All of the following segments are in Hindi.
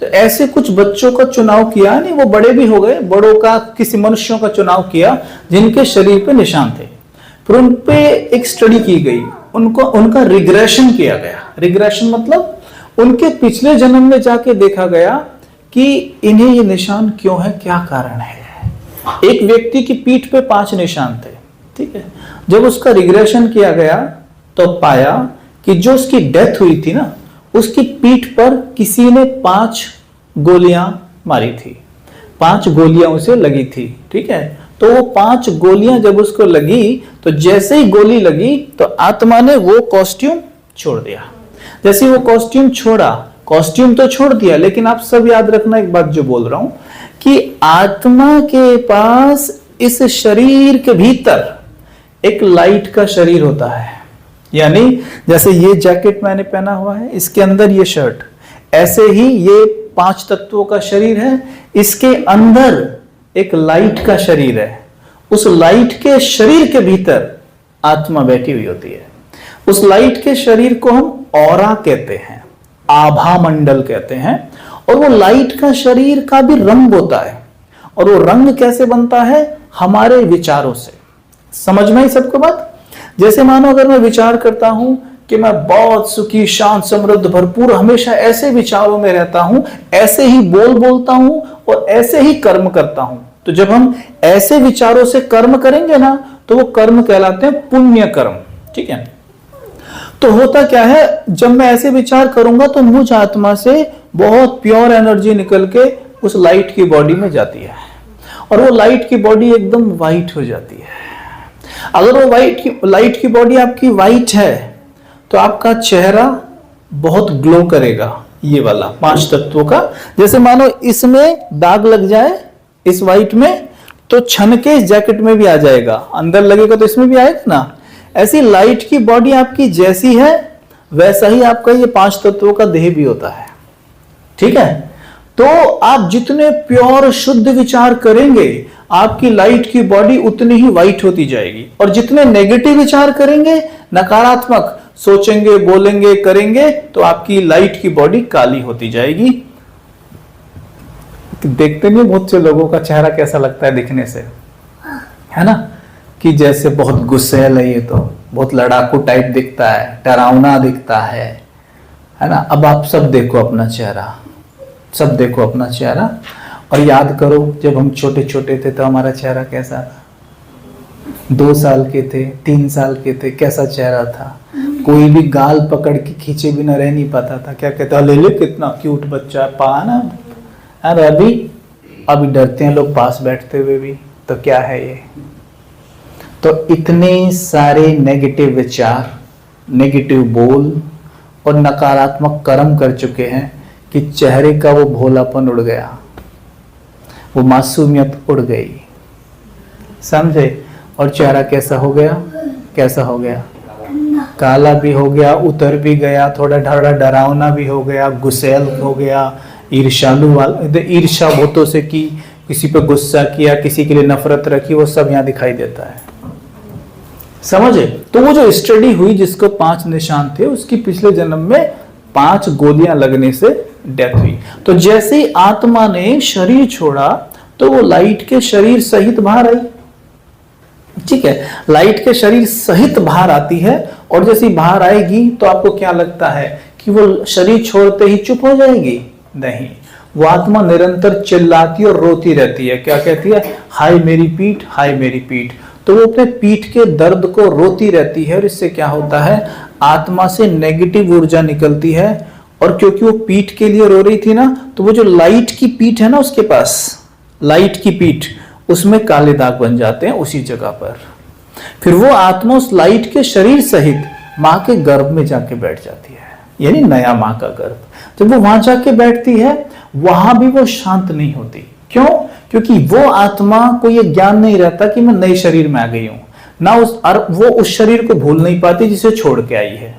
तो ऐसे कुछ बच्चों का चुनाव किया, नहीं वो बड़े भी हो गए, बड़ों का किसी मनुष्यों का चुनाव किया जिनके शरीर पे निशान थे, फिर उन पे एक स्टडी की गई, उनका रिग्रेशन किया गया। रिग्रेशन मतलब उनके पिछले जन्म में जाके देखा गया कि इन्हें ये निशान क्यों है, क्या कारण है। एक व्यक्ति की पीठ पे 5 निशान थे, ठीक है। जब उसका रिग्रेशन किया गया तो पाया कि जो उसकी डेथ हुई थी ना, उसकी पीठ पर किसी ने 5 गोलियां मारी थी, 5 गोलियां उसे लगी थी, ठीक है। तो वो 5 गोलियां जब उसको लगी तो जैसे ही गोली लगी तो आत्मा ने वो कॉस्ट्यूम छोड़ दिया। जैसे वो कॉस्ट्यूम छोड़ा, कॉस्ट्यूम तो छोड़ दिया, लेकिन आप सब याद रखना एक बात जो बोल रहा हूं कि आत्मा के पास इस शरीर के भीतर एक लाइट का शरीर होता है। यानी जैसे ये जैकेट मैंने पहना हुआ है, इसके अंदर ये शर्ट, ऐसे ही ये 5 तत्वों का शरीर है, इसके अंदर एक लाइट का शरीर है। उस लाइट के शरीर के भीतर आत्मा बैठी हुई होती है। उस लाइट के शरीर को हम ऑरा कहते हैं, आभा मंडल कहते हैं। और वो लाइट का शरीर का भी रंग होता है, और वो रंग कैसे बनता है, हमारे विचारों से। समझ में ही सबको बात। जैसे मानो अगर मैं विचार करता हूं कि मैं बहुत सुखी, शांत, समृद्ध, भरपूर, हमेशा ऐसे विचारों में रहता हूं, ऐसे ही बोलता हूं और ऐसे ही कर्म करता हूं, तो जब हम ऐसे विचारों से कर्म करेंगे ना, तो वो कर्म कहलाते हैं पुण्य कर्म, ठीक है। तो होता क्या है, जब मैं ऐसे विचार करूंगा तो मुझ आत्मा से बहुत प्योर एनर्जी निकल के उस लाइट की बॉडी में जाती है, और वो लाइट की बॉडी एकदम वाइट हो जाती है। अगर वो लाइट की बॉडी आपकी वाइट है तो आपका चेहरा बहुत ग्लो करेगा, ये वाला 5 तत्वों का। जैसे मानो इसमें दाग लग जाए इस वाइट में, तो छन के इस जैकेट में भी आ जाएगा, अंदर लगेगा तो इसमें भी आएगा ना। ऐसी लाइट की बॉडी आपकी जैसी है, वैसा ही आपका ये 5 तत्वों का देह भी होता है, ठीक है। तो आप जितने प्योर शुद्ध विचार करेंगे, आपकी लाइट की बॉडी उतनी ही वाइट होती जाएगी। और जितने नेगेटिव विचार करेंगे, नकारात्मक सोचेंगे, बोलेंगे, करेंगे, तो आपकी लाइट की बॉडी काली होती जाएगी। देखते नहीं बहुत से लोगों का चेहरा कैसा लगता है दिखने से, है ना, कि जैसे बहुत गुस्सेल है, ये तो बहुत लड़ाकू टाइप दिखता है, डरावना दिखता है ना। अब आप सब देखो अपना चेहरा, सब देखो अपना चेहरा, और याद करो जब हम छोटे छोटे थे तो हमारा चेहरा कैसा था। 2 साल के थे, 3 साल के थे, कैसा चेहरा था। कोई भी गाल पकड़ के खींचे बिना रह नहीं पाता था। क्या कहता, ले ले कितना क्यूट बच्चा, पा ना। अरे अभी डरते हैं लोग पास बैठते हुए भी, तो क्या है ये। तो इतने सारे नेगेटिव विचार, नेगेटिव बोल और नकारात्मक कर्म कर चुके हैं कि चेहरे का वो भोलापन उड़ गया, वो मासूमियत उड़ गई, समझे। और चेहरा कैसा हो गया, कैसा हो गया, काला भी हो गया, उतर भी गया, थोड़ा डरावना भी हो गया, गुस्सेल हो गया, ईर्ष्यालु वाला, ईर्ष्या बहुतों से की, किसी पे गुस्सा किया, किसी के लिए नफरत रखी, वो सब यहाँ दिखाई देता है, समझे। तो वो जो स्टडी हुई जिसको 5 निशान थे, उसकी पिछले जन्म में 5 गोलियां लगने से डेथ हुई। तो जैसे ही आत्मा ने शरीर छोड़ा तो वो लाइट के शरीर सहित बाहर आई, ठीक है। लाइट के शरीर सहित बाहर आती है, और जैसे बाहर आएगी तो आपको क्या लगता है कि वो शरीर छोड़ते ही चुप हो जाएगी? नहीं, वो आत्मा निरंतर चिल्लाती और रोती रहती है। क्या कहती है? हाय मेरी पीठ, हाय मेरी पीठ। तो वो अपने पीठ के दर्द को रोती रहती है, और इससे क्या होता है, आत्मा से नेगेटिव ऊर्जा निकलती है। और क्योंकि वो पीठ के लिए रो रही थी ना, तो वो जो लाइट की पीठ है ना उसके पास, लाइट की पीठ, उसमें काले दाग बन जाते हैं उसी जगह पर। फिर वो आत्मा उस लाइट के शरीर सहित मां के गर्भ में जाके बैठ जाती है, यानी नया मां का गर्भ। जब वो वहां जाके बैठती है, वहां भी वो शांत नहीं होती। क्यों? क्योंकि वो आत्मा को ये ज्ञान नहीं रहता कि मैं नए शरीर में आ गई हूं ना, वो उस शरीर को भूल नहीं पाती जिसे छोड़ के आई है,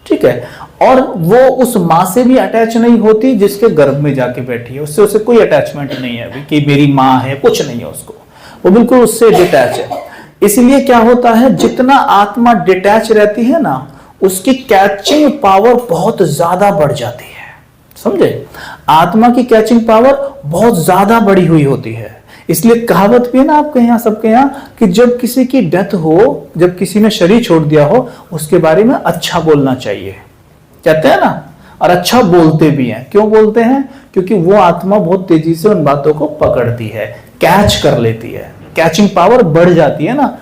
ठीक है। और वो उस मां से भी अटैच नहीं होती जिसके गर्भ में जाके बैठी है, उससे उसे कोई अटैचमेंट नहीं है अभी कि मेरी मां है, कुछ नहीं है उसको, वो बिल्कुल उससे डिटैच है। इसलिए क्या होता है, जितना आत्मा डिटैच रहती है ना, उसकी कैचिंग पावर बहुत ज्यादा बढ़ जाती है, समझे? आत्मा की कैचिंग पावर बहुत ज्यादा बड़ी हुई होती है। इसलिए कहावत भी है ना आपके यहाँ, सबके यहाँ, कि जब किसी की डेथ हो, जब किसी ने शरीर छोड़ दिया हो, उसके बारे में अच्छा बोलना चाहिए, कहते हैं ना। और अच्छा बोलते भी हैं। क्यों बोलते हैं? क्योंकि वो आत्मा बहुत तेजी से उन बातों को पकड़ती है, कैच कर लेती है, कैचिंग पावर बढ़ जाती है ना,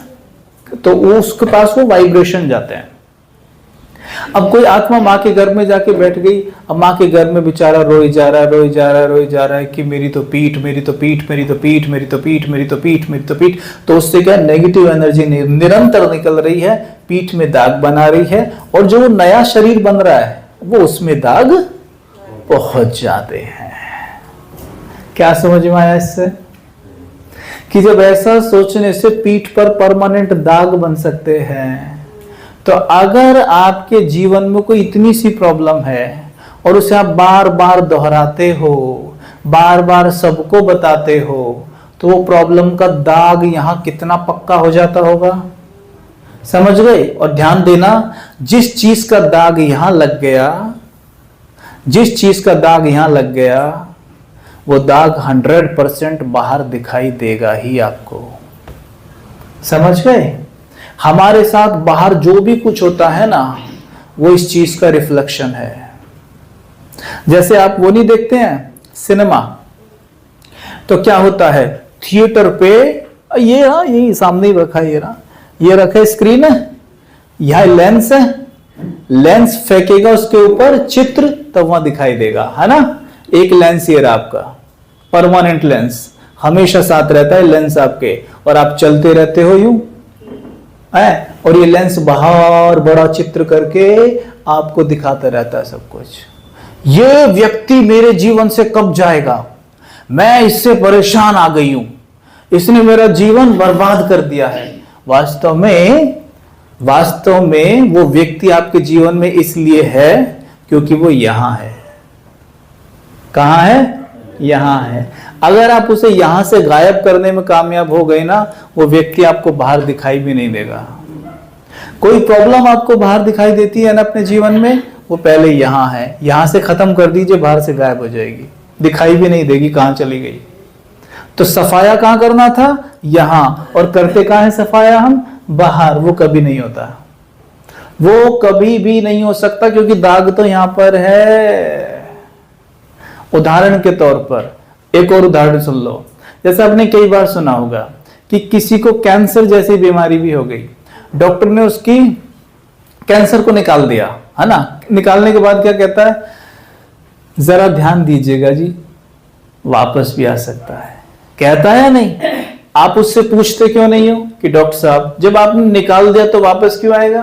तो वो उसके पास वो वाइब्रेशन जाते हैं। अब कोई आत्मा माँ के घर में जाके बैठ गई, अब माँ के घर में बेचारा रोई जा रहा है कि मेरी तो पीठ, मेरी तो पीठ, मेरी तो पीठ, मेरी तो पीठ, मेरी तो पीठ, मेरी तो पीठ। तो उससे क्या नेगेटिव एनर्जी निरंतर निकल रही है, पीठ में दाग बना रही है, और जो नया शरीर बन रहा है वो उसमें दाग पहुंच जाते हैं। क्या समझ में आया इससे? कि जब ऐसा सोचने से पीठ पर परमानेंट दाग बन सकते हैं, तो अगर आपके जीवन में कोई इतनी सी प्रॉब्लम है और उसे आप बार बार दोहराते हो, बार बार सबको बताते हो, तो वो प्रॉब्लम का दाग यहां कितना पक्का हो जाता होगा, समझ गए? और ध्यान देना, जिस चीज का दाग यहां लग गया, जिस चीज का दाग यहां लग गया, वो दाग 100% बाहर दिखाई देगा ही आपको, समझ गए? हमारे साथ बाहर जो भी कुछ होता है ना, वो इस चीज का रिफ्लेक्शन है। जैसे आप वो नहीं देखते हैं सिनेमा, तो क्या होता है थिएटर पे, ये सामने ही रखा है, ये रखा है स्क्रीन है, यह लेंस है, लेंस फेंकेगा उसके ऊपर चित्र, तब वहां दिखाई देगा, है ना। एक लेंस ये रहा आपका, परमानेंट लेंस, हमेशा साथ रहता है लेंस आपके, और आप चलते रहते हो यूं है, और ये लेंस बाहर बड़ा चित्र करके आपको दिखाता रहता है सब कुछ। ये व्यक्ति मेरे जीवन से कब जाएगा, मैं इससे परेशान आ गई हूं, इसने मेरा जीवन बर्बाद कर दिया है। वास्तव में वो व्यक्ति आपके जीवन में इसलिए है क्योंकि वो यहां है। कहां है? यहां है। अगर आप उसे यहां से गायब करने में कामयाब हो गए ना, वो व्यक्ति आपको बाहर दिखाई भी नहीं देगा। कोई प्रॉब्लम आपको बाहर दिखाई देती है ना अपने जीवन में, वो पहले यहां है, यहां से खत्म कर दीजिए, बाहर से गायब हो जाएगी, दिखाई भी नहीं देगी कहां चली गई। तो सफाया कहां करना था? यहां। और करते कहां है सफाया हम? बाहर। वो कभी नहीं होता, वो कभी भी नहीं हो सकता, क्योंकि दाग तो यहां पर है। उदाहरण के तौर पर एक और उदाहरण सुन लो। जैसे आपने कई बार सुना होगा कि किसी को कैंसर जैसी बीमारी भी हो गई, डॉक्टर ने उसकी कैंसर को निकाल दिया, है ना। निकालने के बाद क्या कहता है? जरा ध्यान दीजिएगा जी, वापस भी आ सकता है, कहता है या नहीं? आप उससे पूछते क्यों नहीं हो कि डॉक्टर साहब जब आपने निकाल दिया तो वापस क्यों आएगा?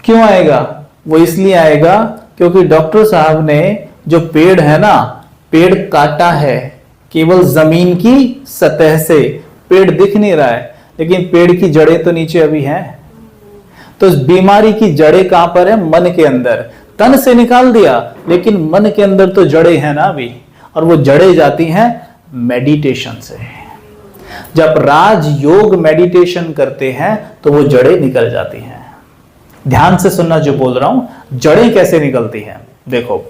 क्यों आएगा? वो इसलिए आएगा क्योंकि डॉक्टर साहब ने जो पेड़ है ना, पेड़ काटा है केवल जमीन की सतह से, पेड़ दिख नहीं रहा है, लेकिन पेड़ की जड़ें तो नीचे अभी हैं। तो इस बीमारी की जड़ें कहां पर है? मन के अंदर। तन से निकाल दिया, लेकिन मन के अंदर तो जड़ें हैं ना अभी, और वो जड़ें जाती हैं मेडिटेशन से। जब राजयोग मेडिटेशन करते हैं तो वो जड़ें निकल जाती हैं। ध्यान से सुनना जो बोल रहा हूं, जड़ें कैसे निकलती हैं। देखो,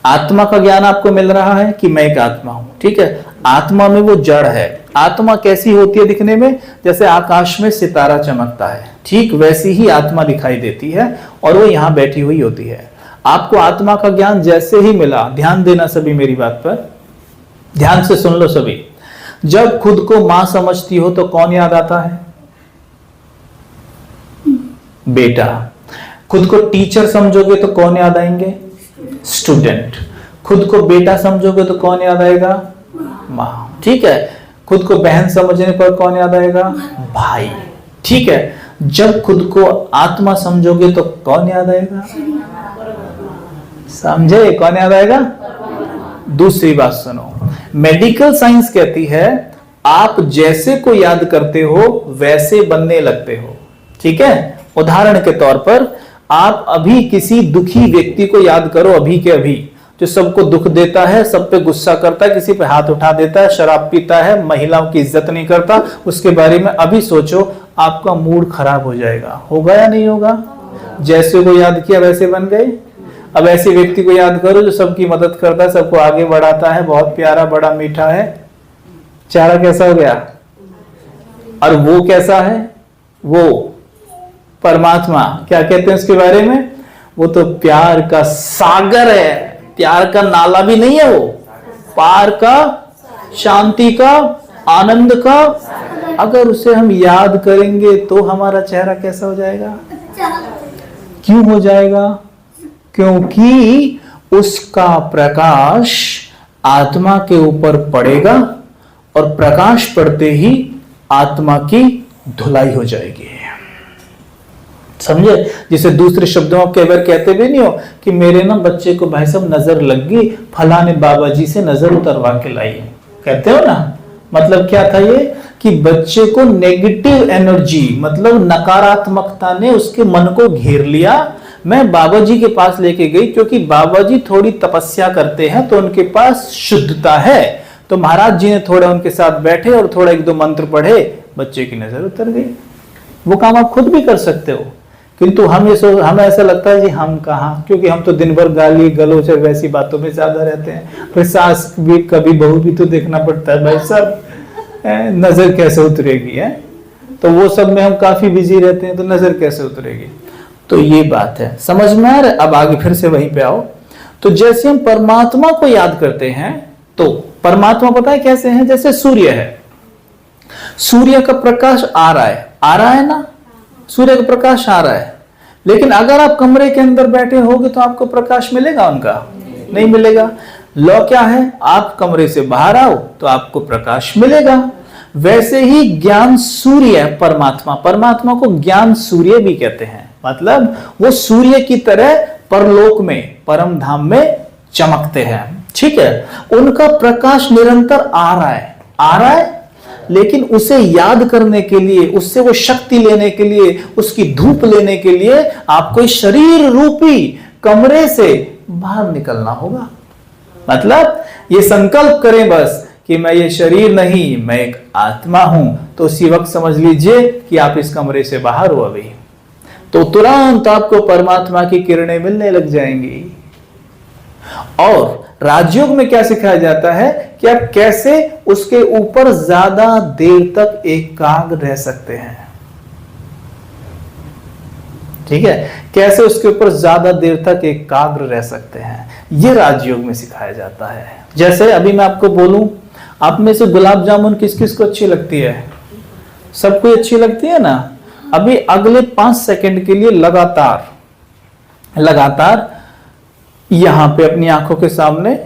आत्मा का ज्ञान आपको मिल रहा है कि मैं एक आत्मा हूं, ठीक है। आत्मा में वो जड़ है। आत्मा कैसी होती है दिखने में? जैसे आकाश में सितारा चमकता है, ठीक वैसी ही आत्मा दिखाई देती है, और वो यहां बैठी हुई होती है। आपको आत्मा का ज्ञान जैसे ही मिला, ध्यान देना सभी मेरी बात पर, ध्यान से सुन लो सभी। जब खुद को मां समझती हो तो कौन याद आता है? बेटा। खुद को टीचर समझोगे तो कौन याद आएंगे? स्टूडेंट। खुद को बेटा समझोगे तो कौन याद आएगा? मां। ठीक है। खुद को बहन समझने पर कौन याद आएगा? भाई। ठीक है। जब खुद को आत्मा समझोगे तो कौन याद आएगा? समझे? कौन याद आएगा? दूसरी बात सुनो, मेडिकल साइंस कहती है आप जैसे को याद करते हो वैसे बनने लगते हो। ठीक है। उदाहरण के तौर पर आप अभी किसी दुखी व्यक्ति को याद करो, अभी के अभी, जो सबको दुख देता है, सब पे गुस्सा करता है, किसी पे हाथ उठा देता है, शराब पीता है, महिलाओं की इज्जत नहीं करता, उसके बारे में अभी सोचो, आपका मूड खराब हो जाएगा। होगा या नहीं होगा? जैसे को याद किया वैसे बन गए। अब ऐसे व्यक्ति को याद करो जो सबकी मदद करता है, सबको आगे बढ़ाता है, बहुत प्यारा, बड़ा मीठा है। चेहरा कैसा हो गया? और वो कैसा है? वो परमात्मा, क्या कहते हैं उसके बारे में? वो तो प्यार का सागर है, प्यार का नाला भी नहीं है, वो पार का, शांति का, आनंद का। अगर उसे हम याद करेंगे तो हमारा चेहरा कैसा हो जाएगा? क्यों हो जाएगा? क्योंकि उसका प्रकाश आत्मा के ऊपर पड़ेगा और प्रकाश पड़ते ही आत्मा की धुलाई हो जाएगी। समझे? जिसे दूसरे शब्दों में कई बार कहते भी नहीं हो कि मेरे ना बच्चे को भाई साहब नजर लग गई, फलाने बाबा जी से नजर उतरवा के लाई, कहते हो ना। मतलब क्या था ये कि बच्चे को नेगेटिव एनर्जी, मतलब नकारात्मकता ने उसके मन को घेर लिया। मैं बाबा जी के पास लेके गई क्योंकि बाबा जी थोड़ी तपस्या करते हैं तो उनके पास शुद्धता है, तो महाराज जी ने थोड़ा उनके साथ बैठे और थोड़ा एक दो मंत्र पढ़े, बच्चे की नजर उतर गई। वो काम आप खुद भी कर सकते हो, किंतु हमें ऐसा लगता है जी हम कहाँ, क्योंकि हम तो दिन भर गाली गलौज वैसी बातों में ज्यादा रहते हैं। फिर सास भी, कभी बहू भी तो देखना पड़ता है भाई साहब, नजर कैसे उतरेगी है, तो वो सब में हम काफी बिजी रहते हैं, तो नजर कैसे उतरेगी। तो ये बात है, समझ में आ रहा है? अब आगे फिर से वहीं पे आओ। तो जैसे हम परमात्मा को याद करते हैं, तो परमात्मा पता है कैसे है? जैसे सूर्य है, सूर्य का प्रकाश आ रहा है ना, सूर्य का प्रकाश आ रहा है, लेकिन अगर आप कमरे के अंदर बैठे होगे तो आपको प्रकाश मिलेगा उनका? नहीं मिलेगा। लॉ क्या है? आप कमरे से बाहर आओ तो आपको प्रकाश मिलेगा। वैसे ही ज्ञान सूर्य है परमात्मा, परमात्मा को ज्ञान सूर्य भी कहते हैं। मतलब वो सूर्य की तरह परलोक में, परम धाम में चमकते हैं, ठीक है। उनका प्रकाश निरंतर आ रहा है, लेकिन उसे याद करने के लिए, उससे वो शक्ति लेने के लिए, उसकी धूप लेने के लिए आपको इस शरीर रूपी कमरे से बाहर निकलना होगा। मतलब ये संकल्प करें बस कि मैं ये शरीर नहीं, मैं एक आत्मा हूं, तो उसी वक्त समझ लीजिए कि आप इस कमरे से बाहर हो अभी, तो तुरंत आपको परमात्मा की किरणें मिलने लग जाएंगी। और राजयोग में क्या सिखाया जाता है कि आप कैसे उसके ऊपर ज्यादा देर तक एकाग्र रह सकते हैं, ठीक है, कैसे उसके ऊपर ज्यादा देर तक एकाग्र रह सकते हैं, यह राजयोग में सिखाया जाता है। जैसे अभी मैं आपको बोलूं, आप में से गुलाब जामुन किस किस को अच्छी लगती है? सबको अच्छी लगती है ना। अभी अगले 5 सेकंड के लिए लगातार यहां पे अपनी आंखों के सामने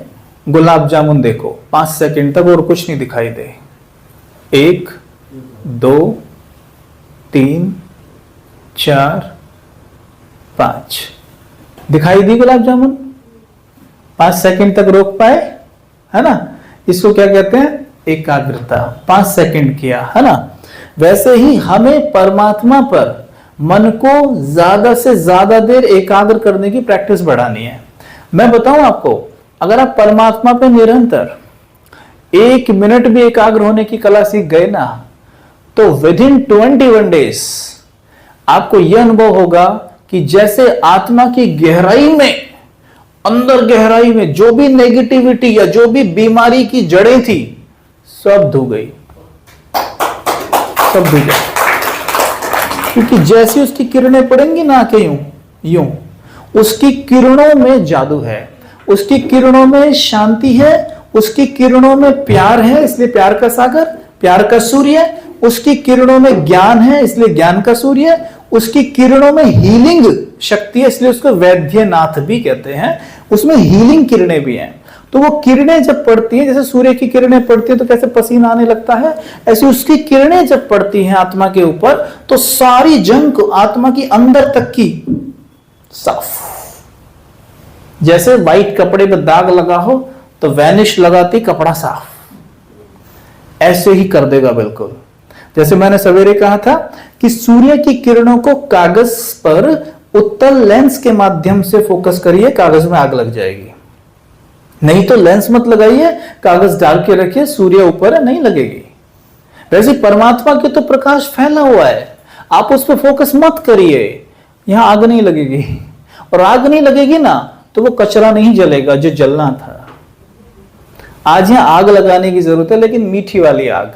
गुलाब जामुन देखो 5 सेकंड तक, और कुछ नहीं दिखाई दे। 1 2 3 4 5 दिखाई दी गुलाब जामुन? 5 सेकंड तक रोक पाए, है ना। इसको क्या कहते हैं? एकाग्रता। 5 सेकंड किया, है ना। वैसे ही हमें परमात्मा पर मन को ज्यादा से ज्यादा देर एकाग्र करने की प्रैक्टिस बढ़ानी है। मैं बताऊं आपको, अगर आप परमात्मा पे निरंतर 1 मिनट भी एकाग्र होने की कला सीख गए ना, तो विदिन 21 डेज आपको यह अनुभव होगा कि जैसे आत्मा की गहराई में, अंदर गहराई में जो भी नेगेटिविटी या जो भी बीमारी की जड़ें थी, सब धो गई, सब धो गई। क्योंकि जैसी उसकी किरणें पड़ेंगी ना के यूं उसकी किरणों में जादू है, उसकी किरणों में शांति है, उसकी किरणों में प्यार है, इसलिए प्यार का सागर, प्यार का सूर्य। उसकी किरणों में ज्ञान है, इसलिए ज्ञान का सूर्य। उसकी किरणों में हीलिंग शक्ति है, इसलिए उसको वैद्यनाथ भी कहते हैं। उसमें हीलिंग किरणें भी हैं। तो वो किरणें जब पड़ती हैं, जैसे सूर्य की किरणें पड़ती हैं तो कैसे पसीना आने लगता है, ऐसे उसकी किरणें जब पड़ती हैं आत्मा के ऊपर, तो सारी जंग आत्मा की अंदर तक की साफ। जैसे व्हाइट कपड़े पे दाग लगा हो तो वैनिश लगाती कपड़ा साफ, ऐसे ही कर देगा बिल्कुल। जैसे मैंने सवेरे कहा था कि सूर्य की किरणों को कागज पर उत्तल लेंस के माध्यम से फोकस करिए, कागज में आग लग जाएगी। नहीं तो लेंस मत लगाइए, कागज डाल के रखिए, सूर्य ऊपर है, नहीं लगेगी। वैसे परमात्मा के तो प्रकाश फैला हुआ है, आप उस पर फोकस मत करिए, यहां आग नहीं लगेगी। और आग नहीं लगेगी ना तो वो कचरा नहीं जलेगा जो जलना था। आज यहाँ आग लगाने की जरूरत है, लेकिन मीठी वाली आग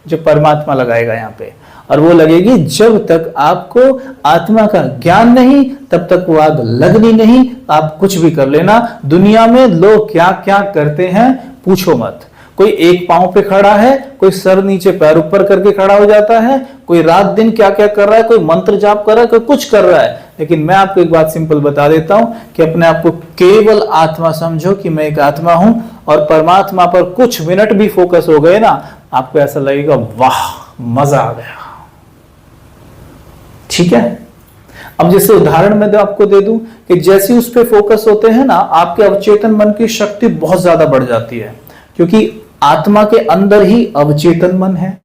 जो परमात्मा लगाएगा यहाँ पे, और वो लगेगी जब तक आपको आत्मा का ज्ञान नहीं, तब तक वो आग लगनी नहीं। आप कुछ भी कर लेना। दुनिया में लोग क्या क्या करते हैं पूछो मत। कोई एक पांव पे खड़ा है, कोई सर नीचे पैर ऊपर करके खड़ा हो जाता है, कोई रात दिन क्या क्या कर रहा है, कोई मंत्र जाप कर रहा है, कोई कुछ कर रहा है। लेकिन मैं आपको एक बात सिंपल बता देता हूं कि अपने आप को केवल आत्मा समझो कि मैं एक आत्मा हूं, और परमात्मा पर कुछ मिनट भी फोकस हो गए ना, आपको ऐसा लगेगा वाह मजा आ गया। ठीक है। अब जैसे उदाहरण मैं आपको दे दूं कि जैसे उस पर फोकस होते हैं ना, आपके अवचेतन मन की शक्ति बहुत ज्यादा बढ़ जाती है, क्योंकि आत्मा के अंदर ही अवचेतन मन है।